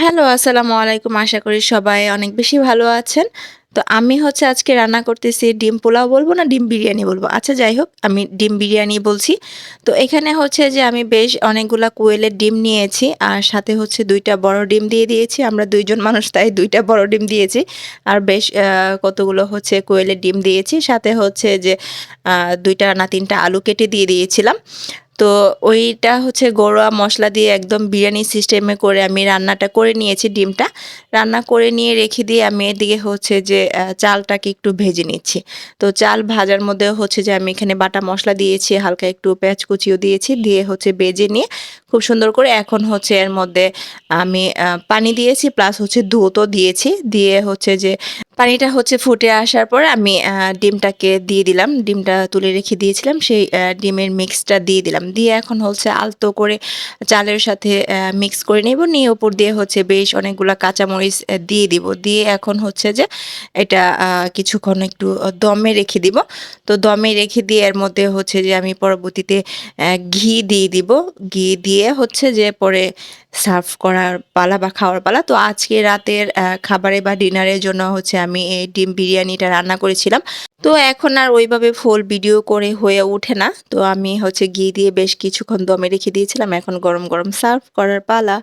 Hello, আসসালামু আলাইকুম। আশা করি সবাই অনেক বেশি ভালো আছেন। তো আমি হচ্ছে আজকে রান্না করতেছি ডিম পোলাও বলবো না ডিম বিরিয়ানি বলবো? আচ্ছা যাই হোক, আমি ডিম বিরিয়ানি বলছি। তো এখানে হচ্ছে যে আমি বেশ অনেকগুলা কোয়েলের ডিম নিয়েছি। আর সাথে হচ্ছে ২ টা বড় ডিম দিয়ে দিয়েছি। আমরা ২ জন মানুষ তাই ২ টা বড় ডিম দিয়েছি। আর বেশ কতগুলো হচ্ছে কোয়েলের ডিম দিয়েছি। সাথে হচ্ছে যে ২ টা না ৩ টা আলু কেটে দিয়ে দিয়েছিলাম। তো ওইটা হচ্ছে ঘরোয়া মসলা দিয়ে একদম বিরিয়ানি সিস্টেমে করে আমি রান্নাটা করে নিয়েছি ডিমটা। রান্না করে নিয়ে রেখে দিয়ে আমি এদিকে হচ্ছে যে চালটাকে একটু ভেজে নিচ্ছি। তো চাল ভাজার মধ্যে হচ্ছে যে আমি এখানে বাটা মসলা দিয়েছি, হালকা একটু পেঁয়াজ কুচিও দিয়েছি, দিয়ে হচ্ছে ভেজে নিয়ে খুব সুন্দর করে এখন হচ্ছে এর মধ্যে আমি পানি দিয়েছি প্লাস হচ্ছে দুধও দিয়েছি। দিয়ে হচ্ছে যে পানিটা হচ্ছে ফুটে আসার পর আমি ডিমটাকে দিয়ে দিলাম। ডিমটা তুলে রেখে দিয়েছিলাম। সেই ডিমের মিক্সটা দিয়ে দিলাম। দিয়ে এখন হচ্ছে আলতো করে চালের সাথে মিক্স করে নেব। নিয়ে উপর দিয়ে হচ্ছে বেশ অনেকগুলা কাঁচামরিচ দিয়ে দিব। দিয়ে এখন হচ্ছে যে এটা কিছুক্ষণ একটু দমে রেখে দিব। তো দমে রেখে দিয়ে এর মধ্যে হচ্ছে যে আমি পরবর্তীতে ঘি দিয়ে দিব। ঘি দিয়ে হচ্ছে যে পরে সার্ভ করার পালা বা খাওয়ার পালা। তো আজকে রাতের খাবারে বা ডিনারের জন্য হচ্ছে আমি এই ডিম বিরিয়ানিটা রান্না করেছিলাম। তো এখন আর ওইভাবে ফুল ভিডিও করে হয়ে ওঠে না। তো আমি হচ্ছে ঘি দিয়ে বেশ কিছুক্ষণ দমে রেখে দিয়েছিলাম। এখন গরম, গরম সার্ভ করার পালা।